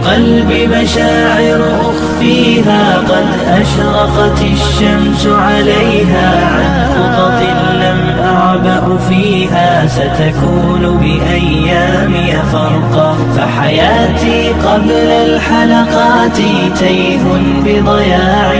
قلبي مشاعر أخفيها قد أشرقت الشمس عليها عن خطط لم أعبأ فيها ستكون بأيامي فرقا فحياتي قبل الحلقات تيه بضياع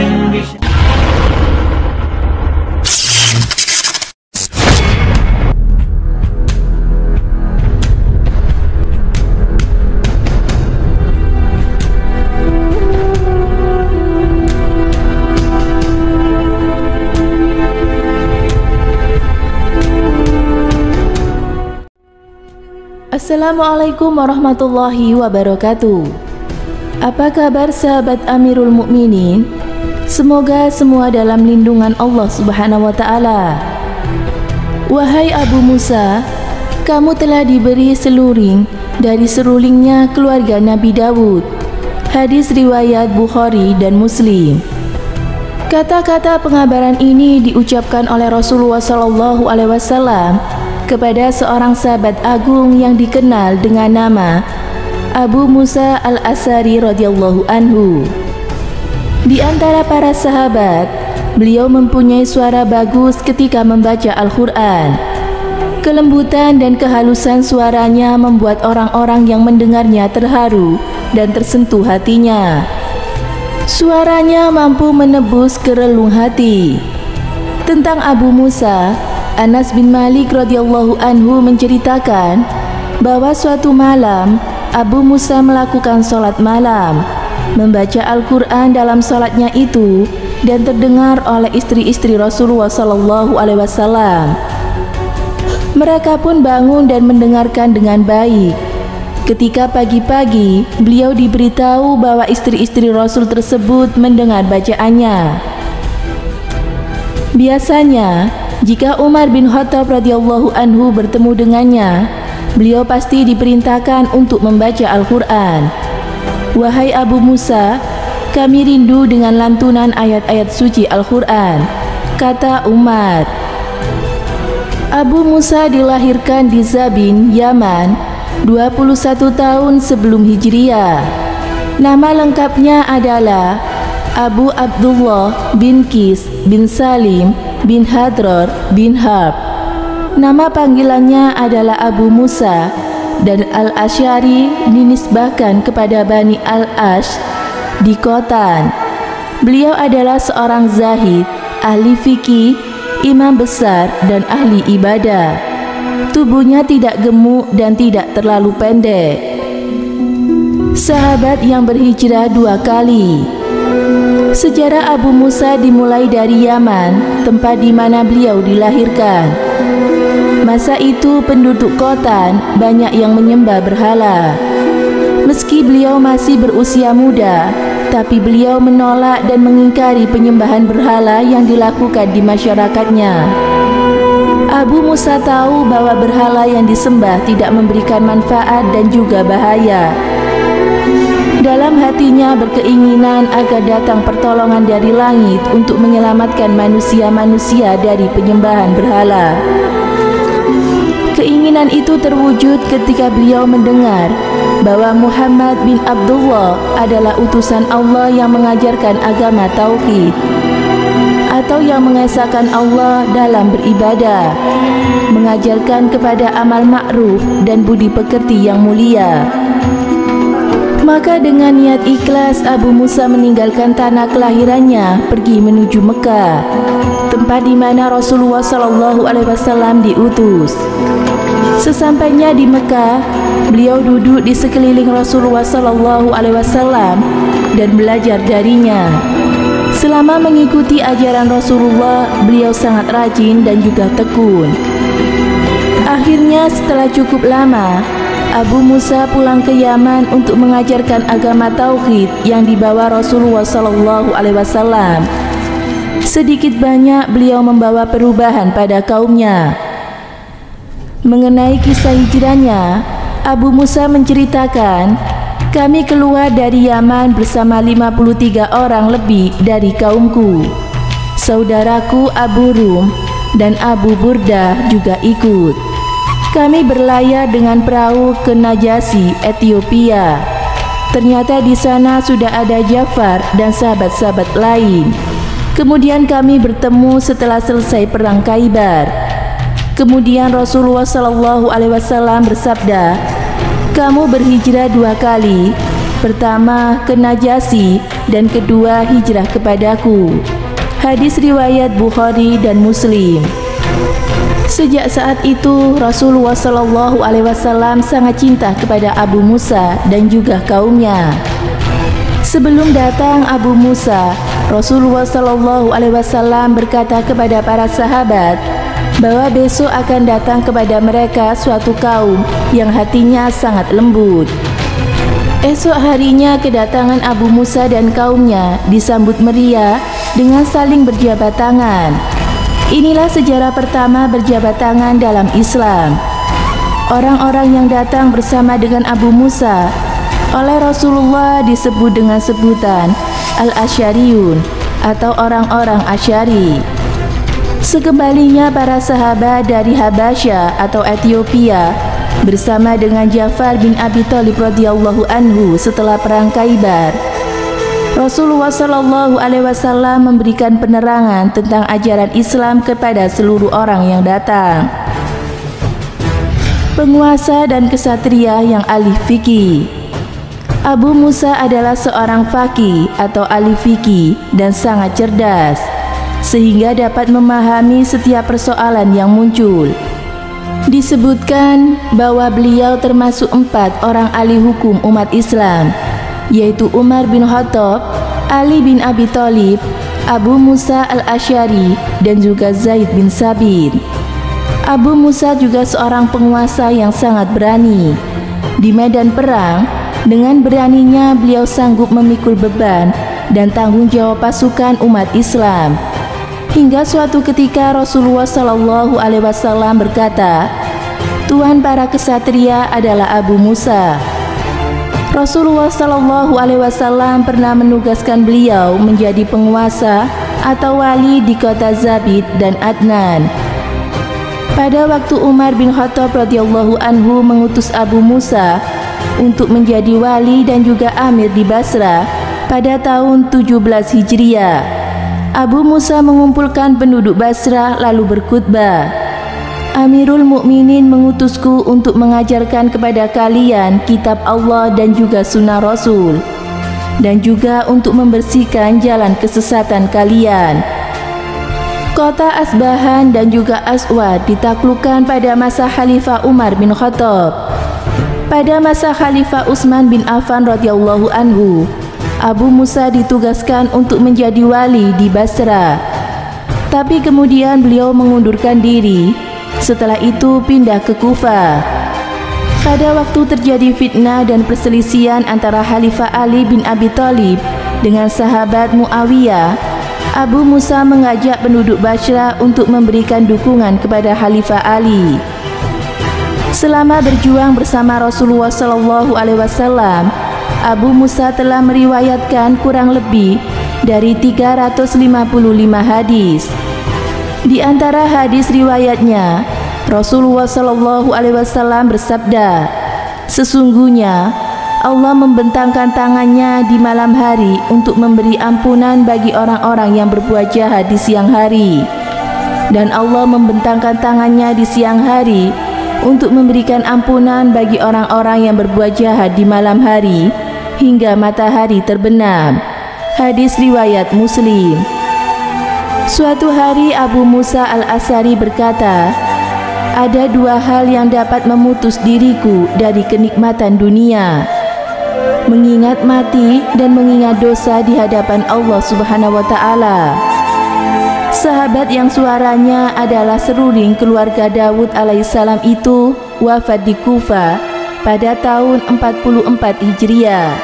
Assalamualaikum warahmatullahi wabarakatuh. Apa kabar sahabat Amirul Mukminin? Semoga semua dalam lindungan Allah Subhanahu wa taala. Wahai Abu Musa, kamu telah diberi seluring dari serulingnya keluarga Nabi Dawud. Hadis riwayat Bukhari dan Muslim. Kata-kata pengabaran ini diucapkan oleh Rasulullah SAW kepada seorang sahabat agung yang dikenal dengan nama Abu Musa al-Asy'ari radhiyallahu anhu. Di antara para sahabat, beliau mempunyai suara bagus ketika membaca Al-Quran. Kelembutan dan kehalusan suaranya membuat orang-orang yang mendengarnya terharu dan tersentuh hatinya. Suaranya mampu menebus kerelung hati. Tentang Abu Musa, Anas bin Malik radhiyallahu anhu menceritakan bahwa suatu malam Abu Musa melakukan sholat malam, membaca Al-Quran dalam sholatnya itu dan terdengar oleh istri-istri Rasulullah SAW. Mereka pun bangun dan mendengarkan dengan baik. Ketika pagi-pagi, beliau diberitahu bahwa istri-istri Rasul tersebut mendengar bacaannya. Biasanya, jika Umar bin Khattab radhiyallahu anhu bertemu dengannya, beliau pasti diperintahkan untuk membaca Al-Quran. Wahai Abu Musa, kami rindu dengan lantunan ayat-ayat suci Al-Quran, kata Umar. Abu Musa dilahirkan di Zabin, Yaman, 21 tahun sebelum Hijriah. Nama lengkapnya adalah Abu Abdullah bin Qis bin Salim bin Hadrar bin Harb. Nama panggilannya adalah Abu Musa, dan Al-Asy'ari dinisbahkan kepada Bani Al-Ash di Qotan. Beliau adalah seorang zahid, ahli fikih, imam besar dan ahli ibadah. Tubuhnya tidak gemuk dan tidak terlalu pendek. Sahabat yang berhijrah 2 kali. Sejarah Abu Musa dimulai dari Yaman, tempat di mana beliau dilahirkan. Masa itu penduduk Qotan banyak yang menyembah berhala. Meski beliau masih berusia muda, tapi beliau menolak dan mengingkari penyembahan berhala yang dilakukan di masyarakatnya. Abu Musa tahu bahwa berhala yang disembah tidak memberikan manfaat dan juga bahaya. Dalam hatinya berkeinginan agar datang pertolongan dari langit untuk menyelamatkan manusia-manusia dari penyembahan berhala. Keinginan itu terwujud ketika beliau mendengar bahwa Muhammad bin Abdullah adalah utusan Allah yang mengajarkan agama tauhid, atau yang mengesahkan Allah dalam beribadah, mengajarkan kepada amal ma'ruf dan budi pekerti yang mulia. Maka dengan niat ikhlas Abu Musa meninggalkan tanah kelahirannya pergi menuju Mekah, tempat di mana Rasulullah SAW diutus. Sesampainya di Mekah, beliau duduk di sekeliling Rasulullah SAW dan belajar darinya. Selama mengikuti ajaran Rasulullah, beliau sangat rajin dan juga tekun. Akhirnya setelah cukup lama, Abu Musa pulang ke Yaman untuk mengajarkan agama tauhid yang dibawa Rasulullah SAW. Sedikit banyak beliau membawa perubahan pada kaumnya. Mengenai kisah hijrahnya, Abu Musa menceritakan, kami keluar dari Yaman bersama 53 orang lebih dari kaumku. Saudaraku Abu Rum dan Abu Burdah juga ikut. Kami berlayar dengan perahu ke Najasyi, Ethiopia. ternyata di sana sudah ada Ja'far dan sahabat-sahabat lain. Kemudian kami bertemu setelah selesai perang Khaibar. Kemudian Rasulullah SAW bersabda, kamu berhijrah 2 kali. Pertama ke Najasyi dan kedua hijrah kepadaku. Hadis riwayat Bukhari dan Muslim. Sejak saat itu Rasulullah SAW sangat cinta kepada Abu Musa dan juga kaumnya. Sebelum datang Abu Musa, Rasulullah SAW berkata kepada para sahabat bahwa besok akan datang kepada mereka suatu kaum yang hatinya sangat lembut. Esok harinya kedatangan Abu Musa dan kaumnya disambut meriah dengan saling berjabat tangan. Inilah sejarah pertama berjabat tangan dalam Islam. Orang-orang yang datang bersama dengan Abu Musa oleh Rasulullah disebut dengan sebutan Al-Asy'ariyun atau orang-orang Asy'ari. Sekembalinya para sahabat dari Habasyah atau Ethiopia bersama dengan Ja'far bin Abi Thalib radhiyallahu anhu setelah perang Khaibar, Rasulullah SAW memberikan penerangan tentang ajaran Islam kepada seluruh orang yang datang. Penguasa dan kesatria yang ahli fikih. Abu Musa adalah seorang faqih atau ahli fikih dan sangat cerdas, sehingga dapat memahami setiap persoalan yang muncul. Disebutkan bahwa beliau termasuk 4 orang ahli hukum umat Islam, yaitu Umar bin Khattab, Ali bin Abi Thalib, Abu Musa al-Asy'ari, dan juga Zaid bin Sabit. Abu Musa juga seorang penguasa yang sangat berani. Di medan perang, dengan beraninya beliau sanggup memikul beban dan tanggung jawab pasukan umat Islam. Hingga suatu ketika Rasulullah SAW berkata, Tuan para kesatria adalah Abu Musa. Rasulullah SAW pernah menugaskan beliau menjadi penguasa atau wali di kota Zabid dan Adnan. Pada waktu Umar bin Khattab radhiyallahu anhu mengutus Abu Musa untuk menjadi wali dan juga amir di Basra pada tahun 17 Hijriah, Abu Musa mengumpulkan penduduk Basra lalu berkhutbah, Amirul Mukminin mengutusku untuk mengajarkan kepada kalian kitab Allah dan juga sunnah Rasul, dan juga untuk membersihkan jalan kesesatan kalian. Kota Asbahan dan juga Aswad ditaklukkan pada masa Khalifah Umar bin Khattab. Pada masa Khalifah Utsman bin Affan radhiyallahu anhu, Abu Musa ditugaskan untuk menjadi wali di Basra. Tapi kemudian beliau mengundurkan diri. Setelah itu pindah ke Kufah. Pada waktu terjadi fitnah dan perselisihan antara Khalifah Ali bin Abi Thalib dengan sahabat Muawiyah, Abu Musa mengajak penduduk Basra untuk memberikan dukungan kepada Khalifah Ali. Selama berjuang bersama Rasulullah SAW, Abu Musa telah meriwayatkan kurang lebih dari 355 hadis. Di antara hadis riwayatnya, Rasulullah SAW bersabda, sesungguhnya Allah membentangkan tangannya di malam hari untuk memberi ampunan bagi orang-orang yang berbuat jahat di siang hari, dan Allah membentangkan tangannya di siang hari untuk memberikan ampunan bagi orang-orang yang berbuat jahat di malam hari hingga matahari terbenam. Hadis riwayat Muslim. Suatu hari Abu Musa al-Asy'ari berkata, ada 2 hal yang dapat memutus diriku dari kenikmatan dunia, mengingat mati dan mengingat dosa di hadapan Allah Subhanahu wa Ta'ala. Sahabat yang suaranya adalah seruling keluarga Daud alaihissalam itu wafat di Kufah pada tahun 44 Hijriah.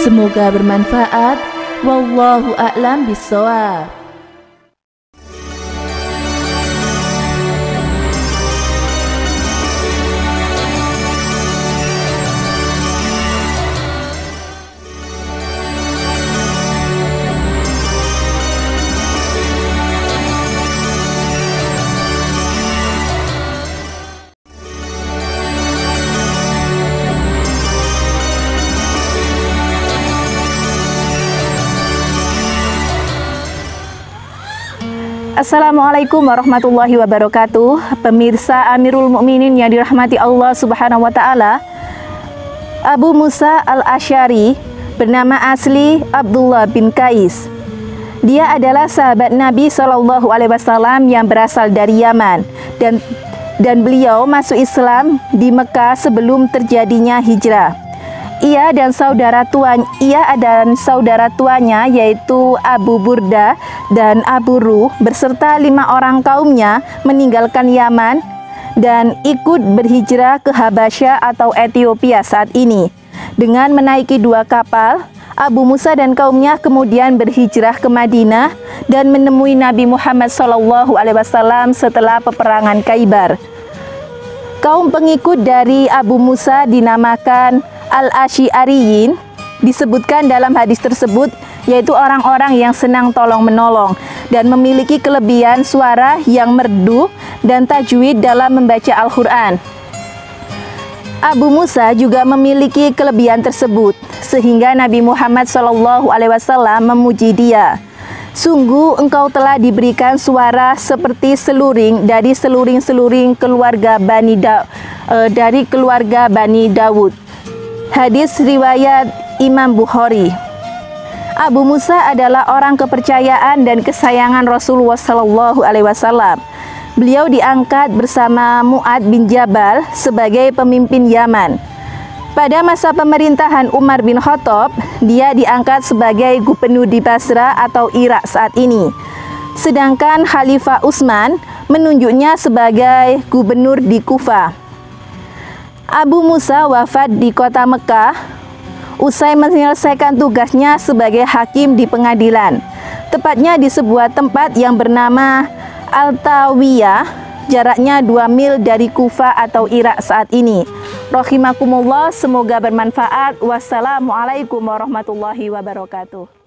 Semoga bermanfaat. Wallahu a'lam bishawab. Assalamualaikum warahmatullahi wabarakatuh. Pemirsa Amirul Mukminin yang dirahmati Allah Subhanahu wa taala. Abu Musa Al-Asy'ari bernama asli Abdullah bin Qais. Dia adalah sahabat Nabi Shallallahu alaihi wasallam yang berasal dari Yaman dan beliau masuk Islam di Mekah sebelum terjadinya hijrah. Ia dan saudara tuanya yaitu Abu Burda dan Abu Ruh beserta 5 orang kaumnya meninggalkan Yaman dan ikut berhijrah ke Habasyah atau Ethiopia saat ini. Dengan menaiki 2 kapal, Abu Musa dan kaumnya kemudian berhijrah ke Madinah dan menemui Nabi Muhammad SAW setelah peperangan Khaibar. Kaum pengikut dari Abu Musa dinamakan Al-Asy'ariyin, disebutkan dalam hadis tersebut, yaitu orang-orang yang senang tolong-menolong dan memiliki kelebihan suara yang merdu dan tajwid dalam membaca Al-Quran. Abu Musa juga memiliki kelebihan tersebut, sehingga Nabi Muhammad SAW memuji dia. Sungguh engkau telah diberikan suara seperti seluring dari seluring-seluring keluarga Bani Dawud. Hadis riwayat Imam Bukhari. Abu Musa adalah orang kepercayaan dan kesayangan Rasulullah SAW. Beliau diangkat bersama Mu'ad bin Jabal sebagai pemimpin Yaman. Pada masa pemerintahan Umar bin Khattab, dia diangkat sebagai gubernur di Basra atau Irak saat ini. Sedangkan Khalifah Utsman menunjuknya sebagai gubernur di Kufah. Abu Musa wafat di kota Mekah usai menyelesaikan tugasnya sebagai hakim di pengadilan, tepatnya di sebuah tempat yang bernama Al-Tawiyah, jaraknya 2 mil dari Kufah atau Irak saat ini. Rahimakumullah, semoga bermanfaat. Wassalamualaikum warahmatullahi wabarakatuh.